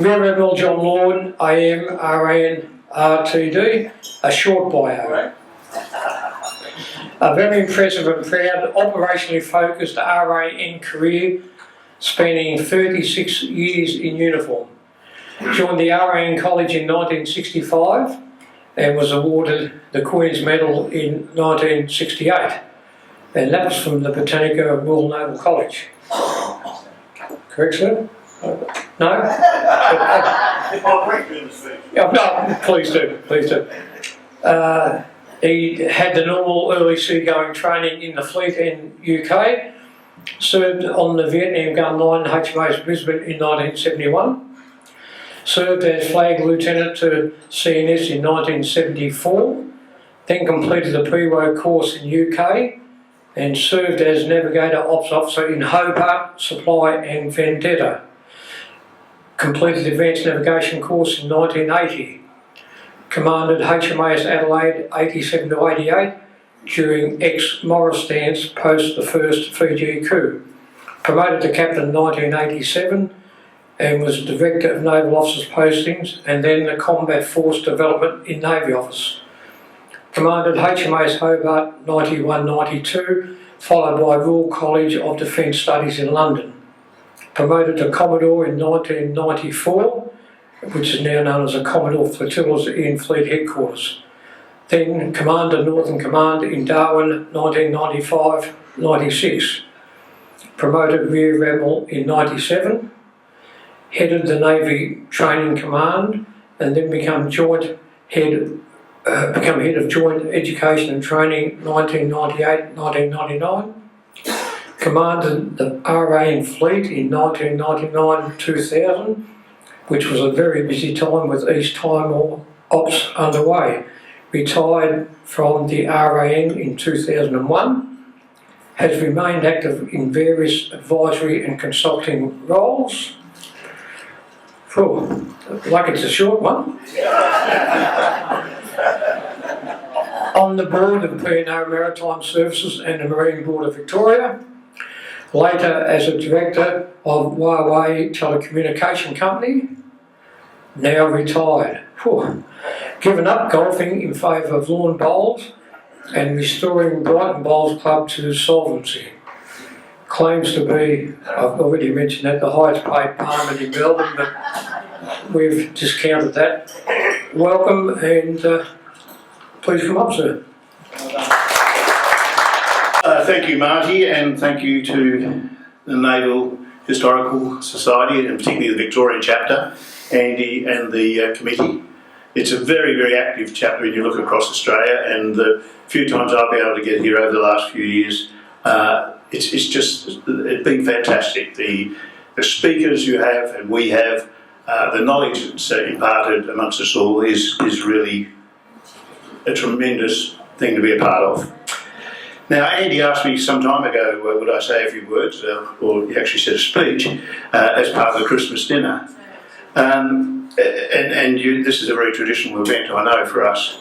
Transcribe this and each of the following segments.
RADM John Lord, AM, RAN, RTD, a short bio. A very impressive and proud, operationally focused RAN career spanning 36 years in uniform. Joined the RAN College in 1965 and was awarded the Queen's Medal in 1968. And that was from the Botanica Royal Naval College. Correct, sir? No? No, please do, please do. He had the normal early seagoing training in the fleet in UK, served on the Vietnam gun line HMAS Brisbane in 1971, served as flag lieutenant to CNS in 1974, then completed the pre-row course in UK and served as navigator ops officer in Hobart, Supply and Vendetta. Completed the advanced navigation course in 1980. Commanded HMAS Adelaide 87 to 88 during ex-Morris stance post the first Fiji coup. Promoted to captain in 1987 and was director of naval officers postings and then the combat force development in Navy Office. Commanded HMAS Hobart 91-92 followed by Royal College of Defence Studies in London. Promoted to Commodore in 1994, which is now known as a Commodore Flotillas in Fleet Headquarters. Then Commander Northern Command in Darwin 1995-96. Promoted Rear Admiral in 97. Headed the Navy Training Command and then become head of Joint Education and Training 1998-1999. Commanded the RAN Fleet in 1999-2000, which was a very busy time with East Timor ops underway. Retired from the RAN in 2001, has remained active in various advisory and consulting roles. Like it's a short one. On the board of P&O Maritime Services and the Marine Board of Victoria. Later as a director of Huawei Telecommunication Company, now retired. Given up golfing in favour of lawn bowls and restoring Brighton Bowls Club to solvency. Claims to be, I've already mentioned that, the highest paid barman in Melbourne, but we've discounted that. Welcome and please come up, sir. Thank you, Marty, and thank you to the Naval Historical Society and particularly the Victorian chapter, Andy and the committee. It's a very, very active chapter when you look across Australia, and the few times I've been able to get here over the last few years, it's been fantastic. The speakers you have and we have, the knowledge that's imparted amongst us all is really a tremendous thing to be a part of. Now, Andy asked me some time ago, would I say a few words, or he actually said a speech, as part of the Christmas dinner. This is a very traditional event, I know, for us.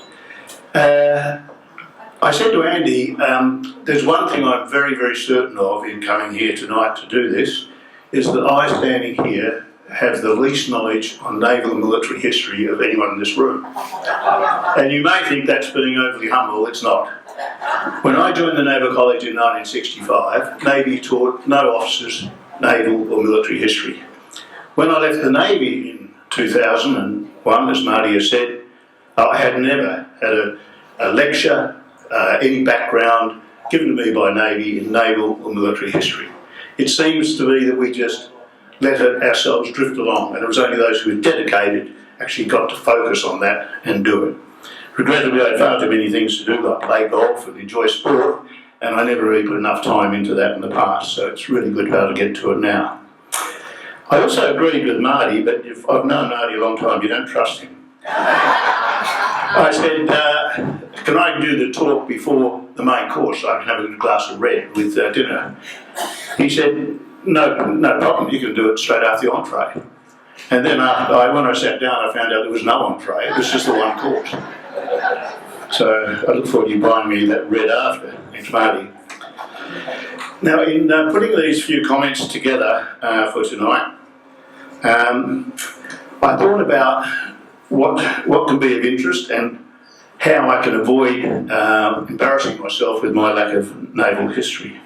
I said to Andy, there's one thing I'm very, very certain of in coming here tonight to do this, is that I, standing here, have the least knowledge on naval and military history of anyone in this room. And you may think that's being overly humble, it's not. When I joined the Naval College in 1965, Navy taught no officers naval or military history. When I left the Navy in 2001, as Marty has said, I had never had a lecture, any background given to me by Navy in naval or military history. It seems to be that we just let ourselves drift along, and it was only those who were dedicated actually got to focus on that and do it. Regrettably, I had far too many things to do, like play golf and enjoy sport, and I never really put enough time into that in the past, so it's really good to be able to get to it now. I also agreed with Marty, but if I've known Marty a long time, you don't trust him. I said, can I do the talk before the main course so I can have a glass of red with dinner? He said, no problem, you can do it straight after the entree. And then when I sat down, I found out there was no entree, it was just the one course. So I look forward to you buying me that red after. Thanks, Marty. Now, in putting these few comments together for tonight, I thought about what can be of interest and how I can avoid embarrassing myself with my lack of naval history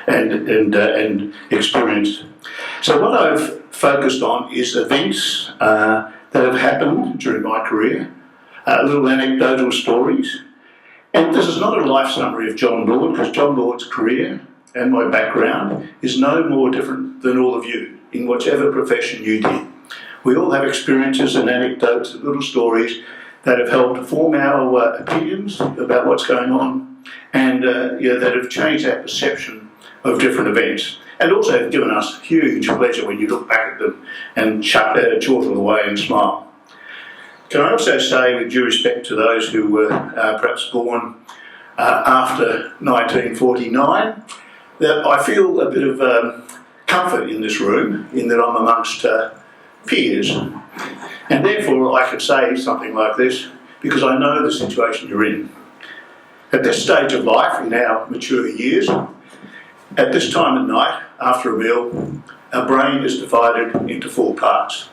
and experience. So what I've focused on is events that have happened during my career, little anecdotal stories. And this is not a life summary of John Lord, because John Lord's career and my background is no more different than all of you in whatever profession you did. We all have experiences and anecdotes and little stories that have helped form our opinions about what's going on, and that have changed our perception of different events, and also have given us huge pleasure when you look back at them and chortle away and smile. Can I also say, with due respect to those who were perhaps born after 1949, that I feel a bit of comfort in this room, in that I'm amongst peers, and therefore I could say something like this because I know the situation you're in. At this stage of life, in our mature years, at this time at night, after a meal, our brain is divided into 4 parts.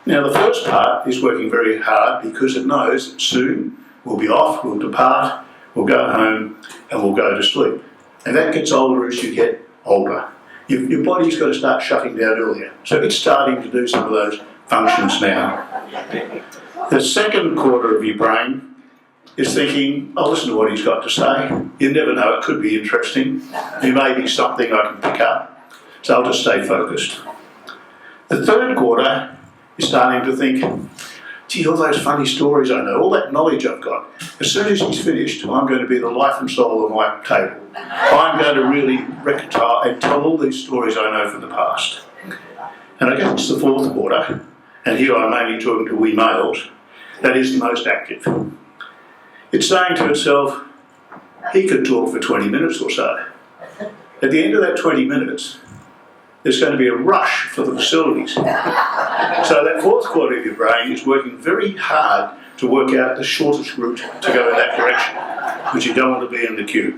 Now the first part is working very hard because it knows that soon we'll be off, we'll depart, we'll go home and we'll go to sleep. And that gets older as you get older. Your body's got to start shutting down earlier. So it's starting to do some of those functions now. The second quarter of your brain is thinking, I'll listen to what he's got to say. You never know, it could be interesting. There may be something I can pick up. So I'll just stay focused. The third quarter is starting to think, gee, all those funny stories I know, all that knowledge I've got, as soon as he's finished, I'm going to be the life and soul of my table. I'm going to really reconcile and tell all these stories I know from the past. And I guess it's the fourth quarter, and here I'm only talking to we males, that is the most active. It's saying to itself, he could talk for 20 minutes or so. At the end of that 20 minutes, there's going to be a rush for the facilities. So that fourth quarter of your brain is working very hard to work out the shortest route to go in that direction, because you don't want to be in the queue.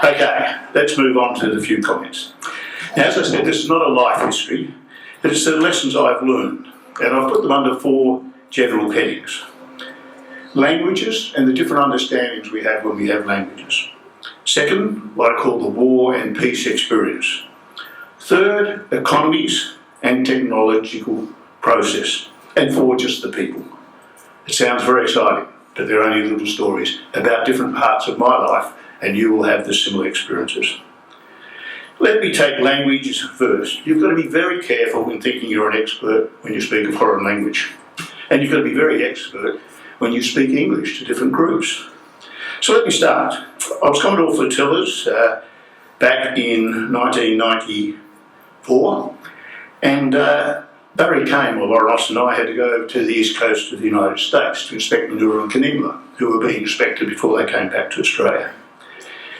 Okay, let's move on to the few comments. Now, as I said, this is not a life history, but it's the lessons I've learned, and I've put them under 4 general headings. Languages and the different understandings we have when we have languages. Second, what I call the war and peace experience. Third, economies and technological process. And 4, just the people. It sounds very exciting, but they're only little stories about different parts of my life, and you will have the similar experiences. Let me take languages first. You've got to be very careful in thinking you're an expert when you speak a foreign language. And you've got to be very expert when you speak English to different groups. So let me start. I was Commodore Flotillas back in 1994, and Barry Kane, or Ross, and I had to go over to the east coast of the United States to inspect Manura and Canimba, who were being inspected before they came back to Australia.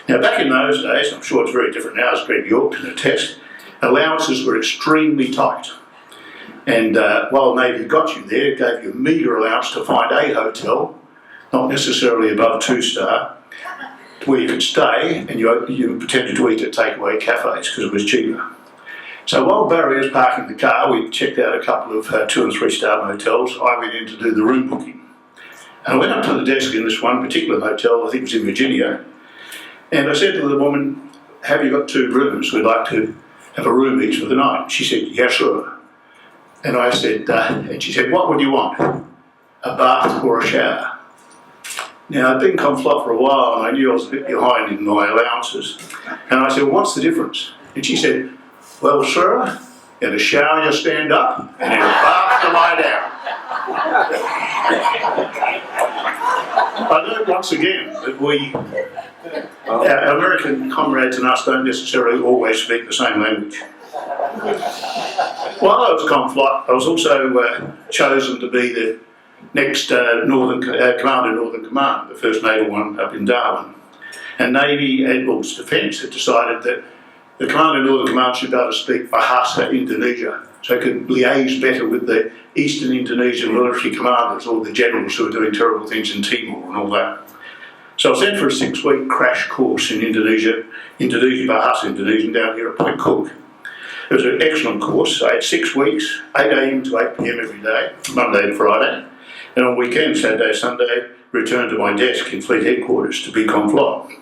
Now, back in those days, I'm sure it's very different now, as Greg York can attest, allowances were extremely tight. And while Navy got you there, it gave you a meagre allowance to find a hotel, not necessarily above 2-star, where you could stay, and you pretended to eat at takeaway cafes because it was cheaper. So while Barry was parking the car, we checked out a couple of 2- and 3-star motels. I went in to do the room booking. And I went up to the desk in this one particular motel, I think it was in Virginia, and I said to the woman, have you got 2 rooms? We'd like to have a room each for the night. She said, yeah, sure. And I said, and she said, what would you want? A bath or a shower? Now, I'd been Conflot for a while, and I knew I was a bit behind in my allowances. And I said, well, what's the difference? And she said, well, sir, in a shower you stand up, and in a bath you lie down. I know once again that our American comrades and us don't necessarily always speak the same language. While I was Conflot, I was also chosen to be the next Commander Northern Command, the first naval one up in Darwin. And Navy and Defence had decided that the Commander Northern Command should be able to speak Bahasa Indonesia, so it could liaise better with the Eastern Indonesian military commanders, or the generals who were doing terrible things in Timor and all that. So I was sent for a 6-week crash course in Indonesia, Bahasa Indonesian, down here at Point Cook. It was an excellent course. I had 6 weeks, 8 a.m. to 8 p.m. every day, Monday to Friday. And on weekends, Saturday, Sunday, returned to my desk in Fleet Headquarters to be conflot.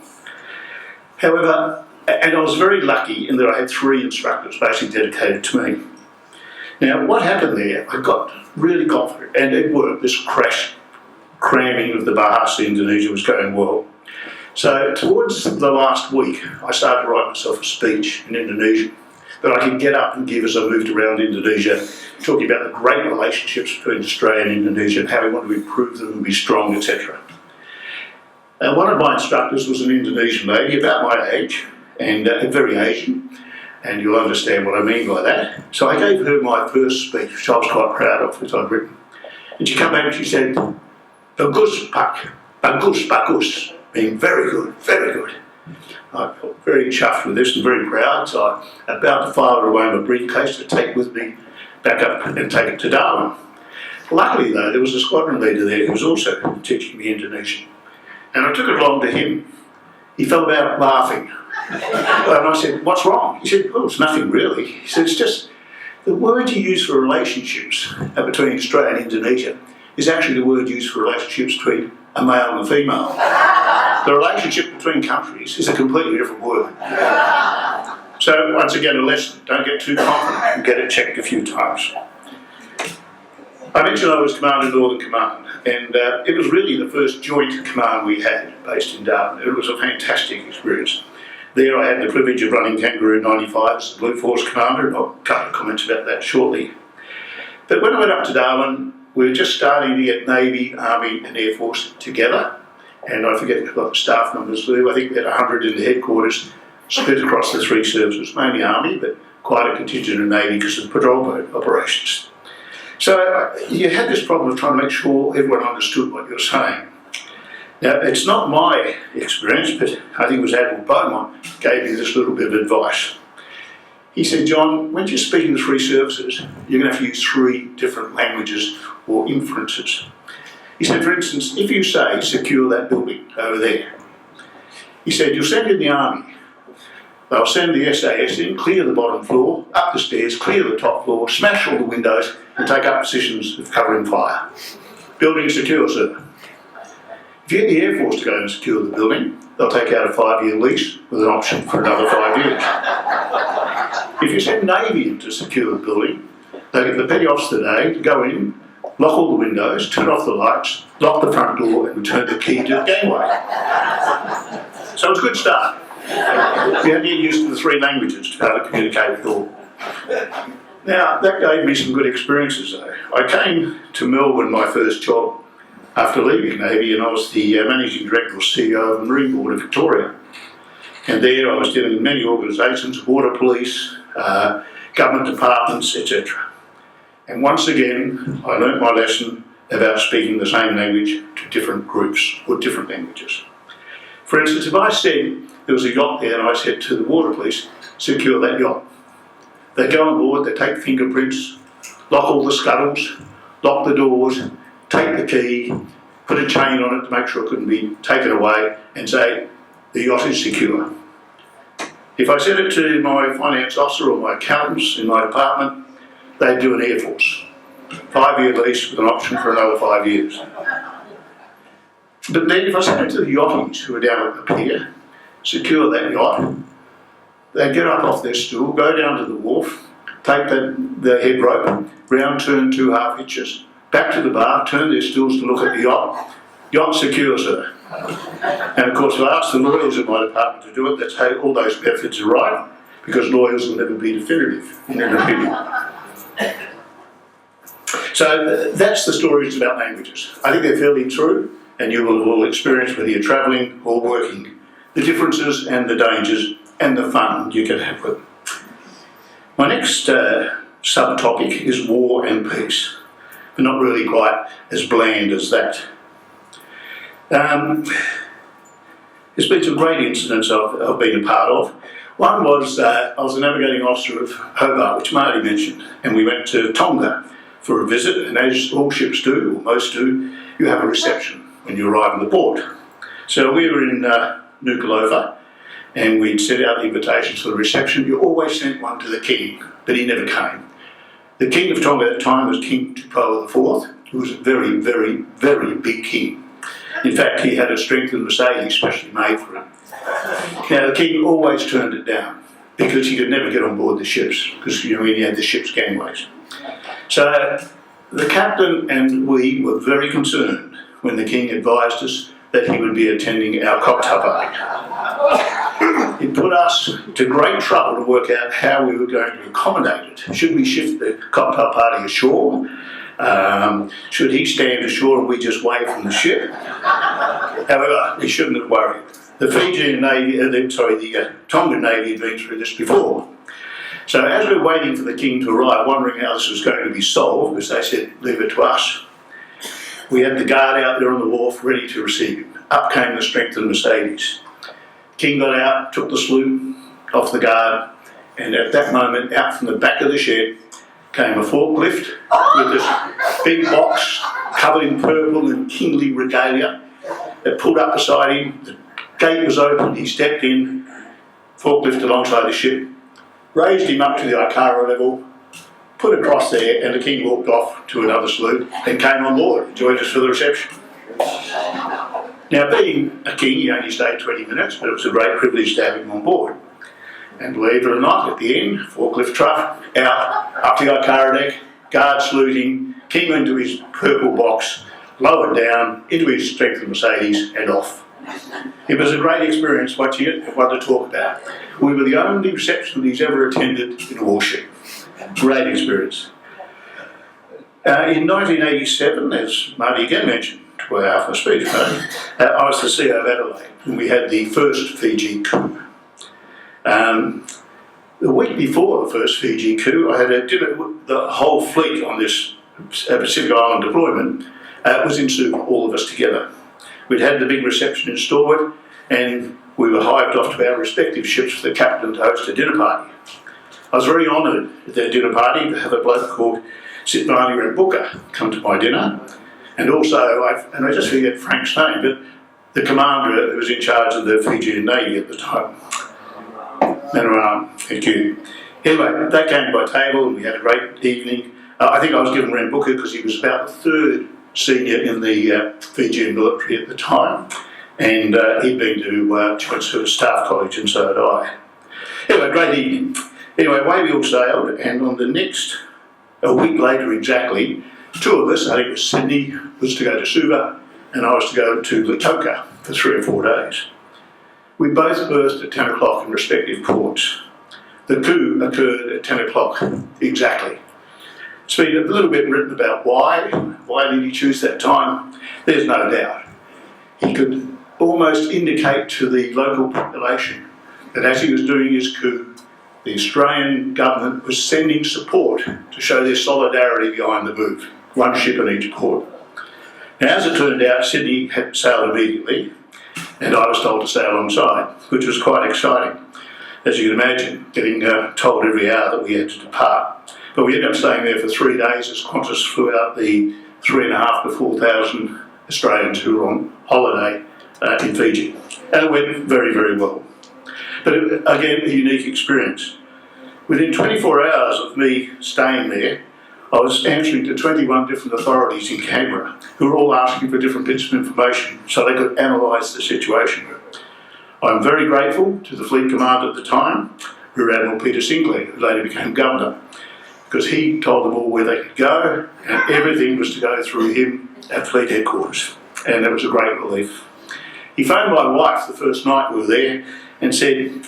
However, and I was very lucky in that I had 3 instructors basically dedicated to me. Now, what happened there, I got really confident, and it worked. This cramming of the Bahasa Indonesia was going well. So towards the last week, I started to write myself a speech in Indonesian that I could get up and give as I moved around Indonesia, talking about the great relationships between Australia and Indonesia and how we want to improve them and be strong, etc. One of my instructors was an Indonesian lady about my age and very Asian, and you'll understand what I mean by that. So I gave her my first speech, which I was quite proud of, which I'd written. And she came back and she said, "Bagus, Pak, bagus, bagus," meaning very good, very good. I felt very chuffed with this and very proud, so I'm about to file it away in my briefcase to take with me back up and take it to Darwin. Luckily though, there was a squadron leader there who was also teaching me Indonesian. And I took it along to him. He fell about laughing. And I said, "What's wrong?" He said, "Oh, it's nothing really." He said, "It's just the word you use for relationships between Australia and Indonesia is actually the word used for relationships between a male and a female. The relationship between countries is a completely different word." So once again, a lesson, don't get too confident and get it checked a few times. I mentioned I was Commander Northern Command, and it was really the first joint command we had based in Darwin. It was a fantastic experience. There I had the privilege of running Kangaroo 95 as the Blue Force Commander, and I'll cut a comment about that shortly. But when I went up to Darwin, we were just starting to get Navy, Army and Air Force together, and I forget what the staff numbers were. I think we had 100 in the headquarters, split across the 3 services, mainly Army, but quite a contingent of Navy because of the patrol boat operations. So you had this problem of trying to make sure everyone understood what you were saying. Now, it's not my experience, but I think it was Admiral Beaumont gave me this little bit of advice. He said, "John, when you're speaking to 3 services, you're going to have to use 3 different languages or inferences." He said, for instance, if you say, "Secure that building over there," he said, "you'll send in the Army. They'll send the SAS in, clear the bottom floor, up the stairs, clear the top floor, smash all the windows, and take up positions of covering fire. Building secure, sir." If you get the Air Force to go and secure the building, they'll take out a 5-year lease with an option for another 5 years. If you send Navy in to secure the building, they get the petty officer today to go in, lock all the windows, turn off the lights, lock the front door, and return the key to the gangway. So it's a good start. You had to get used to the 3 languages to be able to communicate with all. Now, that gave me some good experiences though. I came to Melbourne, my first job, after leaving Navy, and I was the Managing Director or CEO of the Marine Board of Victoria. And there I was dealing with many organisations, water police, government departments, etc. And once again, I learnt my lesson about speaking the same language to different groups or different languages. For instance, if I said there was a yacht there and I said to the water police, "Secure that yacht," they go on board, they take fingerprints, lock all the scuttles, lock the doors, take the key, put a chain on it to make sure it couldn't be taken away, and say, "The yacht is secure." If I said it to my finance officer or my accountants in my department, they'd do an Air Force. 5-year lease with an option for another 5 years. But then if I said it to the yachties who are down at the pier, "Secure that yacht," they'd get up off their stool, go down to the wharf, take the head rope, round turn 2 half hitches, back to the bar, turn their stools to look at the yacht. "Yacht secure, sir." And of course, if I asked the lawyers in my department to do it, they'd say all those methods are right, because lawyers will never be definitive in an opinion. So that's the stories about languages. I think they're fairly true, and you will all experience whether you're travelling or working, the differences and the dangers and the fun you can have with them. My next subtopic is war and peace, but not really quite as bland as that. There's been some great incidents I've been a part of. One was I was the navigating officer of Hobart, which Marty mentioned, and we went to Tonga for a visit, and as all ships do, or most do, you have a reception when you arrive in the port. So we were in Nuku'alofa, and we'd set out the invitations for the reception. You always sent one to the King, but he never came. The King of Tonga at the time was King Tupoa IV, who was a very, very, very big king. In fact, he had a strengthened Mercedes specially made for him. Now, the King always turned it down because he could never get on board the ships, because he had the ship's gangways. So the captain and we were very concerned when the King advised us that he would be attending our cocktail party. It put us to great trouble to work out how we were going to accommodate it. Should we shift the cocktail party ashore? Should he stand ashore and we just wave from the ship? However, we shouldn't have worried. The Fijian Navy, the Tongan Navy had been through this before. So as we were waiting for the King to arrive, wondering how this was going to be solved, because they said, leave it to us, we had the guard out there on the wharf ready to receive him. Up came the strengthened Mercedes. King got out, took the sloop off the guard, and at that moment, out from the back of the shed, came a forklift with this big box covered in purple and kingly regalia that pulled up beside him. The gate was open, he stepped in, forklift alongside the ship, raised him up to the Ikara level, put across there, and the King walked off to another sloop and came on board and joined us for the reception. Now, being a king, he only stayed 20 minutes, but it was a great privilege to have him on board. And believe it or not, at the end, forklift truck, out, up the Ikara deck, guard saluting, King into his purple box, lowered down, into his strengthened Mercedes, and off. It was a great experience watching it and one to talk about. We were the only reception he's ever attended in a warship. Great experience. In 1987, as Marty again mentioned, well, after the speech, I was the CEO of Adelaide, and we had the first Fiji coup. The week before the first Fiji coup, I had a dinner with the whole fleet on this Pacific Island deployment. Was in Suva, all of us together. We'd had the big reception in Storwood, and we were hived off to our respective ships for the captain to host a dinner party. I was very honoured at that dinner party to have a bloke called Sitvani Rambuka come to my dinner. And also, I just forget Frank's name, but the commander who was in charge of the Fijian Navy at the time. Thank you. Anyway, they came to my table and we had a great evening. I think I was given Rambuka because he was about the third senior in the Fijian military at the time. And he'd been to Joint Service Staff College, and so had I. Anyway, great evening. Anyway, away we all sailed, and on the next, a week later exactly, two of us, I think it was Sydney, was to go to Suva, and I was to go to Latoka for 3 or 4 days. We both berthed at 10 o'clock in respective ports. The coup occurred at 10 o'clock exactly. It's been a little bit written about why did he choose that time? There's no doubt. He could almost indicate to the local population that as he was doing his coup, the Australian government was sending support to show their solidarity behind the move, one ship in each port. Now, as it turned out, Sydney had sailed immediately, and I was told to stay alongside, which was quite exciting. As you can imagine, getting told every hour that we had to depart. But we ended up staying there for 3 days as Qantas flew out the 3,500 to 4,000 Australians who were on holiday in Fiji. And it went very, very well. But again, a unique experience. Within 24 hours of me staying there, I was answering to 21 different authorities in Canberra who were all asking for different bits of information so they could analyse the situation. I'm very grateful to the fleet commander at the time, Rear Admiral Peter Sinclair, who later became governor, because he told them all where they could go, and everything was to go through him at fleet headquarters, and that was a great relief. He phoned my wife the first night we were there and said,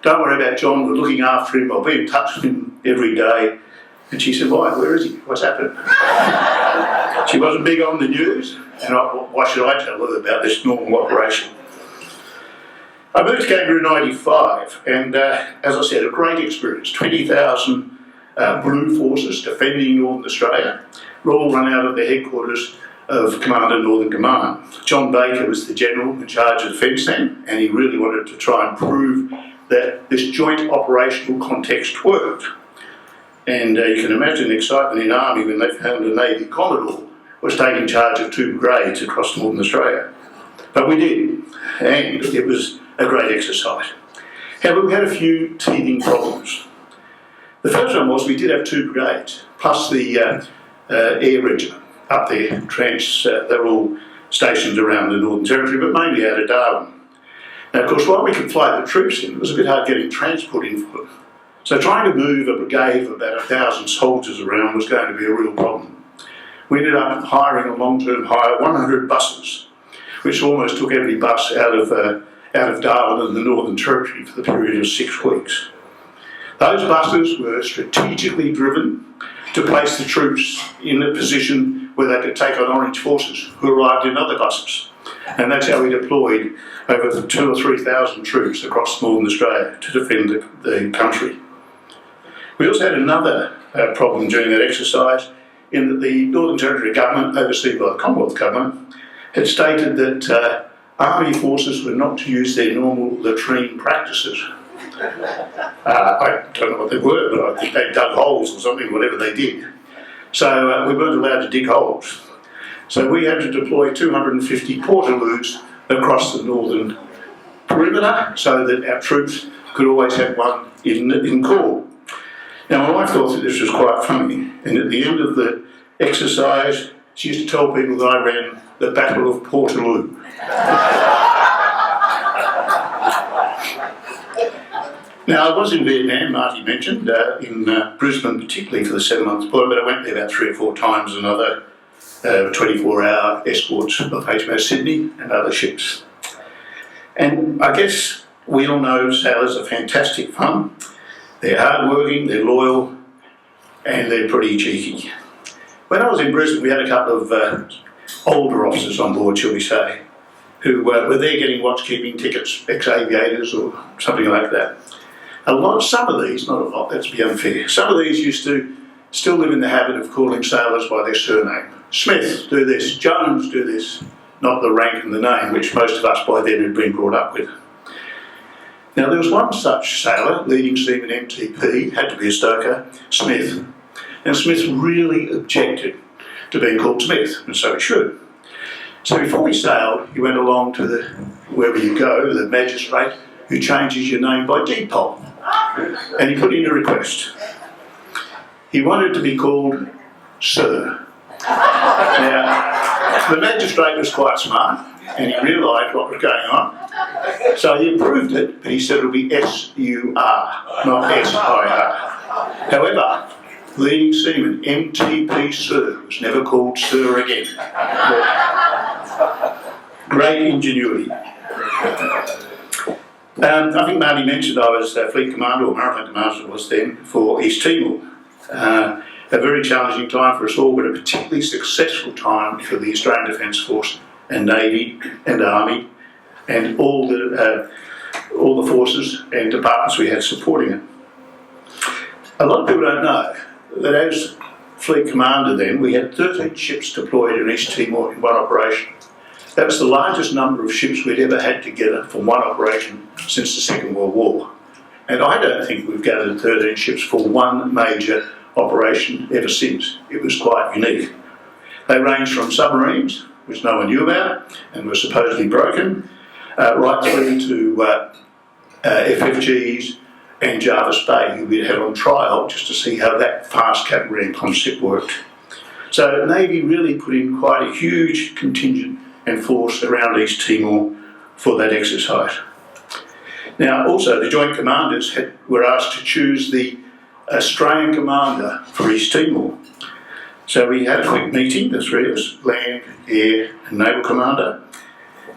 "Don't worry about John, we're looking after him, I'll be in touch with him every day." And she said, "Why? Where is he? What's happened?" She wasn't big on the news, and why should I tell her about this normal operation? I moved to Kangaroo in '95, and as I said, a great experience. 20,000 Blue Forces defending Northern Australia were all run out of the headquarters of Commander Northern Command. John Baker was the general in charge of defence then, and he really wanted to try and prove that this joint operational context worked. And you can imagine the excitement in the Army when they found a Navy Commodore was taking charge of 2 brigades across Northern Australia. But we did, and it was a great exercise. However, we had a few teething problems. The first one was we did have 2 brigades, plus the air regiment up there, they're all stationed around the Northern Territory, but mainly out of Darwin. Now, of course, while we could fly the troops in, it was a bit hard getting transport in for them. So trying to move a brigade of about 1,000 soldiers around was going to be a real problem. We ended up hiring a long-term hire, 100 buses, which almost took every bus out of Darwin and the Northern Territory for the period of 6 weeks. Those buses were strategically driven to place the troops in a position where they could take on Orange forces who arrived in other buses. And that's how we deployed over 2,000 or 3,000 troops across Northern Australia to defend the country. We also had another problem during that exercise in that the Northern Territory government, overseen by the Commonwealth government, had stated that Army forces were not to use their normal latrine practices. I don't know what they were, but I think they dug holes or something, whatever they did. So we weren't allowed to dig holes. So we had to deploy 250 portaloos across the northern perimeter so that our troops could always have one in call. Now, my wife thought that this was quite funny, and at the end of the exercise, she used to tell people that I ran the Battle of Portaloo. Now, I was in Vietnam, Marty mentioned, in Brisbane particularly for the 7-month deployment, but I went there about 3 or 4 times and other 24-hour escorts of HMAS Sydney and other ships. And I guess we all know sailors are fantastic fun. They're hard-working, they're loyal, and they're pretty cheeky. When I was in Brisbane, we had a couple of older officers on board, shall we say, who were there getting watchkeeping tickets, ex-aviators or something like that. Some of these, not a lot, let's be unfair, some of these used to still live in the habit of calling sailors by their surname. Smith, do this, Jones, do this, not the rank and the name, which most of us by then had been brought up with. Now, there was one such sailor, leading seaman MTP, had to be a stoker, Smith. And Smith really objected to being called Smith, and so he should. So before we sailed, he went along to wherever you go, the magistrate, who changes your name by default. And he put in a request. He wanted to be called Sir. Now, the magistrate was quite smart, and he realised what was going on. So he approved it, but he said it would be S-U-R, not S-I-R. However, leading seaman MTP Sir was never called Sir again. Great ingenuity. I think Marty mentioned I was Fleet Commander, or Maritime Commander was then, for East Timor. A very challenging time for us all, but a particularly successful time for the Australian Defence Force and Navy and Army and all the forces and departments we had supporting it. A lot of people don't know that as Fleet Commander then, we had 13 ships deployed in East Timor in one operation. That was the largest number of ships we'd ever had together for one operation since the Second World War. And I don't think we've gathered 13 ships for one major operation ever since. It was quite unique. They ranged from submarines, which no one knew about and were supposedly broken, right through to FFGs and Jarvis Bay, who we had on trial just to see how that fast catamaran concept worked. So Navy really put in quite a huge contingent and force around East Timor for that exercise. Now also the Joint Commanders were asked to choose the Australian Commander for East Timor. So we had a quick meeting, the 3 of us, Land, Air and Naval Commander,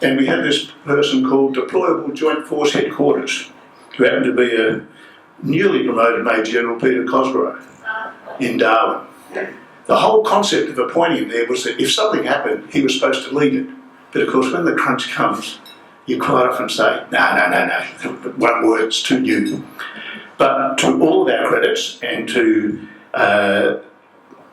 and we had this person called Deployable Joint Force Headquarters, who happened to be a newly promoted Major General Peter Cosgrove in Darwin. The whole concept of appointing him there was that if something happened, he was supposed to lead it. But of course, when the crunch comes, you quite often say, no, one word, it's too new. But to all of our credits and to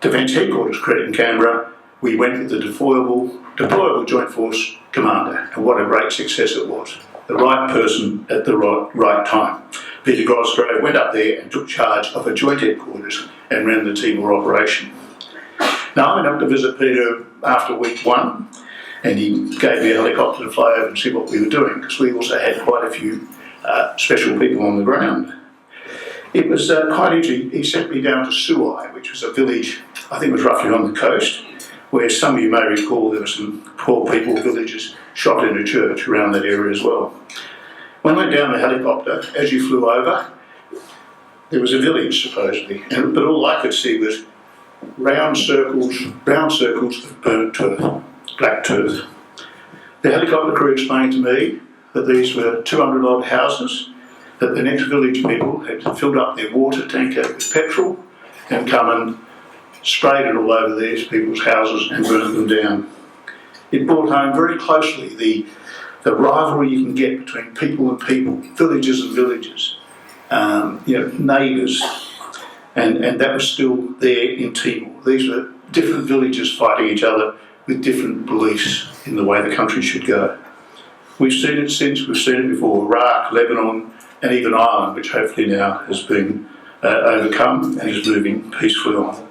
Defence Headquarters credit in Canberra, we went with the deployable Joint Force Commander, and what a great success it was. The right person at the right time. Peter Cosgrove went up there and took charge of a joint headquarters and ran the Timor operation. Now I went up to visit Peter after week 1, and he gave me a helicopter to fly over and see what we were doing, because we also had quite a few special people on the ground. It was quite interesting. He sent me down to Suai, which was a village, I think it was roughly on the coast, where some of you may recall there were some poor people, villagers, shot in a church around that area as well. When I went down the helicopter, as you flew over, there was a village supposedly, but all I could see was round circles of burnt turf, black turf. The helicopter crew explained to me that these were 200 odd houses, that the next village people had filled up their water tanker with petrol and come and sprayed it all over these people's houses and burnt them down. It brought home very closely the rivalry you can get between people and people, villages and villages, neighbours, and that was still there in Timor. These were different villages fighting each other with different beliefs in the way the country should go. We've seen it since, we've seen it before, Iraq, Lebanon, and even Ireland, which hopefully now has been overcome and is moving peacefully on.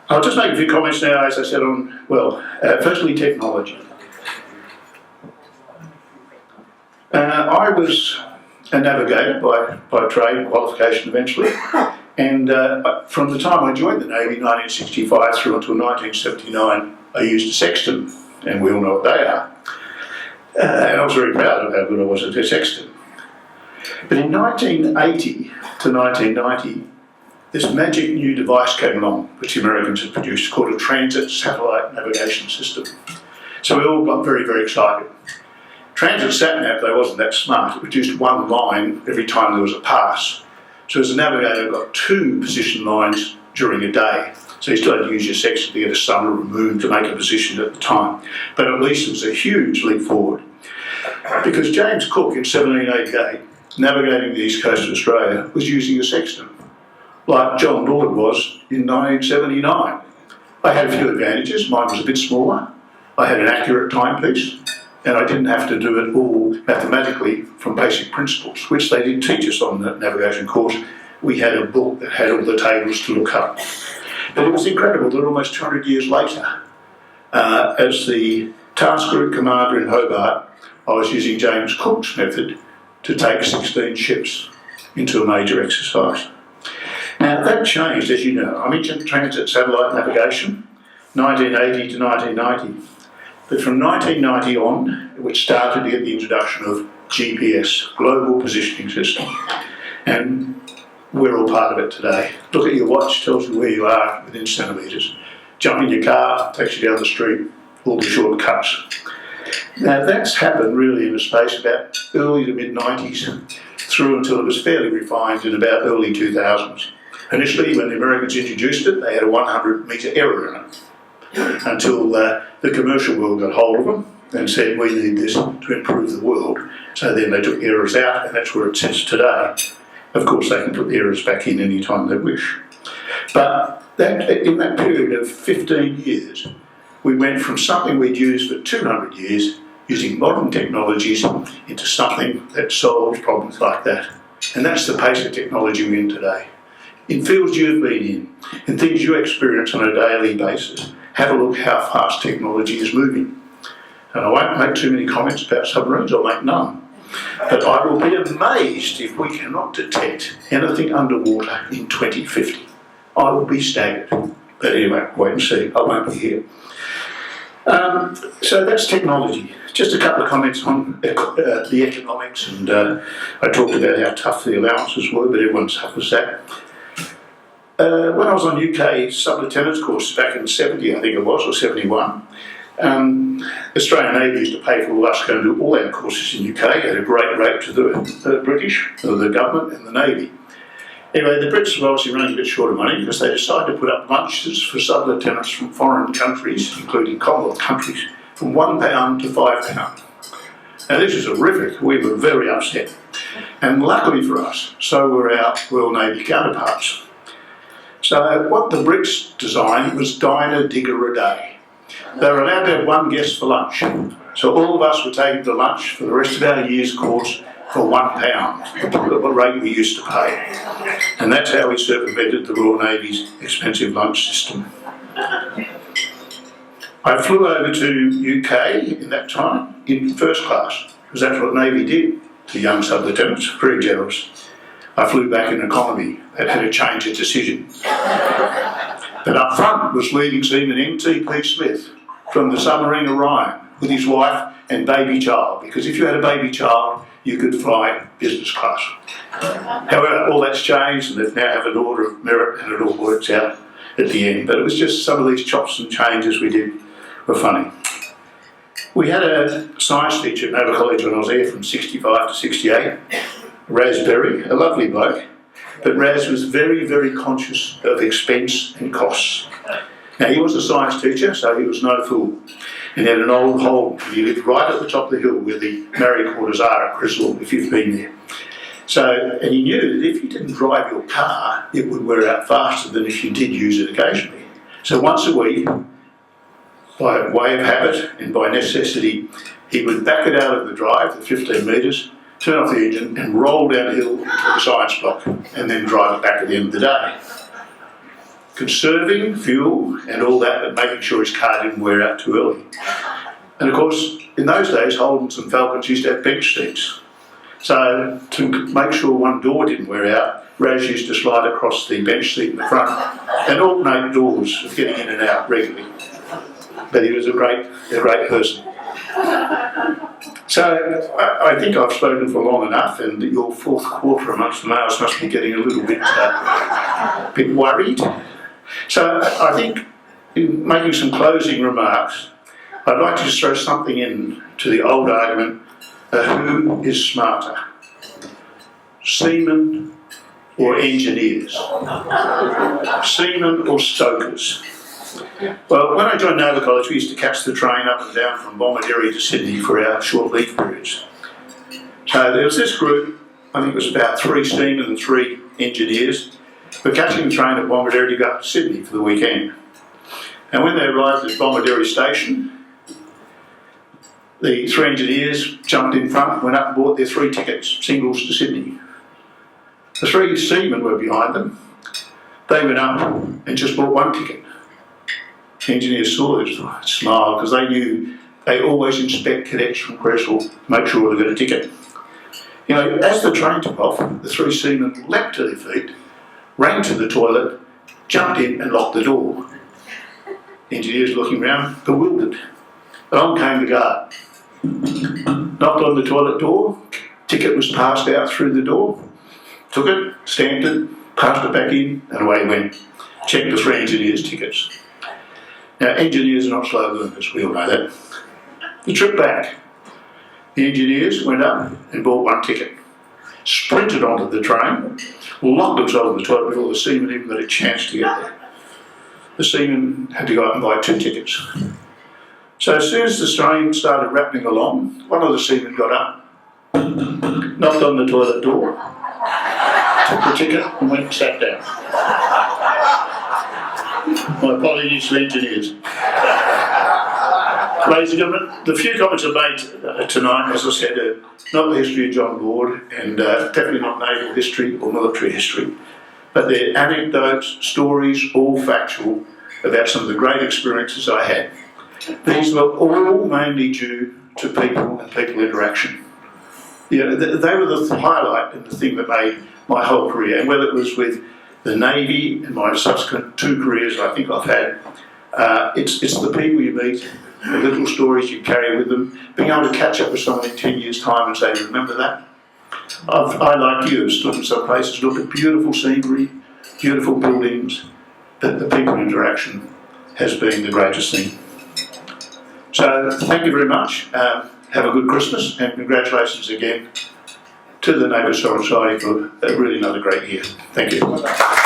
I'll just make a few comments now, as I said, on, firstly, technology. I was a navigator by trade, qualification eventually, and from the time I joined the Navy in 1965 through until 1979, I used a sextant, and we all know what they are. And I was very proud of how good I was at a sextant. But in 1980 to 1990, this magic new device came along, which the Americans had produced, called a transit satellite navigation system. So we all got very, very excited. Transit sat-nav, though, wasn't that smart. It produced one line every time there was a pass. So as a navigator, I got 2 position lines during a day. So you still had to use your sextant to get a sun or a moon to make a position at the time. But at least it was a huge leap forward. Because James Cook in 1788, navigating the east coast of Australia, was using a sextant, like John Lord was in 1979. I had a few advantages. Mine was a bit smaller. I had an accurate timepiece, and I didn't have to do it all mathematically from basic principles, which they did teach us on the navigation course. We had a book that had all the tables to look up. But it was incredible that almost 200 years later, as the task group commander in Hobart, I was using James Cook's method to take 16 ships into a major exercise. Now that changed, as you know. I mentioned transit satellite navigation, 1980 to 1990. But from 1990 on, which started to get the introduction of GPS, Global Positioning System. And we're all part of it today. Look at your watch, tells you where you are within centimetres. Jump in your car, takes you down the street, all the shortcuts. Now that's happened really in a space about early to mid-90s through until it was fairly refined in about early 2000s. Initially, when the Americans introduced it, they had a 100-metre error in it, until the commercial world got hold of them and said, we need this to improve the world. So then they took errors out, and that's where it sits today. Of course, they can put the errors back in any time they wish. But in that period of 15 years, we went from something we'd used for 200 years, using modern technologies, into something that solves problems like that. And that's the pace of technology we're in today. In fields you've been in things you experience on a daily basis, have a look how fast technology is moving. And I won't make too many comments about submarines, I'll make none. But I will be amazed if we cannot detect anything underwater in 2050. I will be staggered. But anyway, wait and see, I won't be here. So that's technology. Just a couple of comments on the economics, and I talked about how tough the allowances were, but everyone suffers that. When I was on UK sub-lieutenant's courses back in 70, I think it was, or 71, Australian Navy used to pay for all us going to do all our courses in UK at a great rate to the British, or the government and the Navy. Anyway, the Brits were obviously running a bit short of money because they decided to put up lunches for sub-lieutenants from foreign countries, including Commonwealth countries, from £1 to £5. Now this is horrific. We were very upset. And luckily for us, so were our Royal Navy counterparts. So what the Brits designed was diner digger a day. They were allowed to have one guest for lunch. So all of us were taking the lunch for the rest of our year's course for £1, the rate we used to pay. And that's how we circumvented the Royal Navy's expensive lunch system. I flew over to UK in that time in first class, because that's what Navy did to young sub-lieutenants, very generous. I flew back in economy. That had to change its decision. But up front was leading seaman M.T.P. Smith from the submarine Orion with his wife and baby child, because if you had a baby child, you could fly business class. However, all that's changed, and they now have an order of merit, and it all works out at the end. But it was just some of these chops and changes we did were funny. We had a science teacher at Naval College when I was there from 65 to 68, Raz Berry, a lovely bloke, but Raz was very, very conscious of expense and costs. Now, he was a science teacher, so he was no fool. And he had an old hole, he lived right at the top of the hill where the married quarters are at Crystal, if you've been there. So, and he knew that if you didn't drive your car, it would wear out faster than if you did use it occasionally. So once a week, by way of habit and by necessity, he would back it out of the drive, the 15 metres, turn off the engine and roll down the hill into the science block and then drive it back at the end of the day. Conserving fuel and all that, but making sure his car didn't wear out too early. And of course, in those days, Holdens and Falcons used to have bench seats. So to make sure one door didn't wear out, Raz used to slide across the bench seat in the front and alternate doors of getting in and out regularly. But he was a great person. So I think I've spoken for long enough, and your fourth quarter amongst the males must be getting a little bit worried. So I think in making some closing remarks, I'd like to just throw something in to the old argument, who is smarter, seamen or engineers, seamen or stokers? Well, when I joined Naval College, we used to catch the train up and down from Bomaderry to Sydney for our short leave periods. So there was this group, I think it was about 3 seamen and 3 engineers, were catching the train at Bomaderry to go up to Sydney for the weekend. And when they arrived at Bomaderry station, the 3 engineers jumped in front, went up and bought their 3 tickets, singles to Sydney. The 3 seamen were behind them. They went up and just bought 1 ticket. The engineers saw it, smiled, because they knew they always inspect cadets from Cresswell to make sure they got a ticket. You know, as the train took off, the 3 seamen leapt to their feet, ran to the toilet, jumped in and locked the door. The engineers looking round, bewildered. Along came the guard. Knocked on the toilet door, ticket was passed out through the door, took it, stamped it, passed it back in, and away he went. Checked the 3 engineers' tickets. Now, engineers are not slow learners, we all know that. The trip back, the engineers went up and bought 1 ticket, sprinted onto the train, locked themselves in the toilet before the seamen even got a chance to get there. The seamen had to go up and buy 2 tickets. So as soon as the train started rattling along, one of the seamen got up, knocked on the toilet door, took the ticket and went and sat down. My apologies to engineers. Ladies and gentlemen, the few comments I've made tonight, as I said, are not the history of John Lord, and definitely not naval history or military history, but they're anecdotes, stories, all factual, about some of the great experiences I had. These were all mainly due to people and people interaction. You know, they were the highlight and the thing that made my whole career, and whether it was with the Navy and my subsequent 2 careers I think I've had, it's the people you meet, the little stories you carry with them, being able to catch up with someone in 10 years' time and say, remember that? I, like you, have stood in some places, looked at beautiful scenery, beautiful buildings, but the people interaction has been the greatest thing. So thank you very much. Have a good Christmas, and congratulations again to the Naval Society for really another great year. Thank you.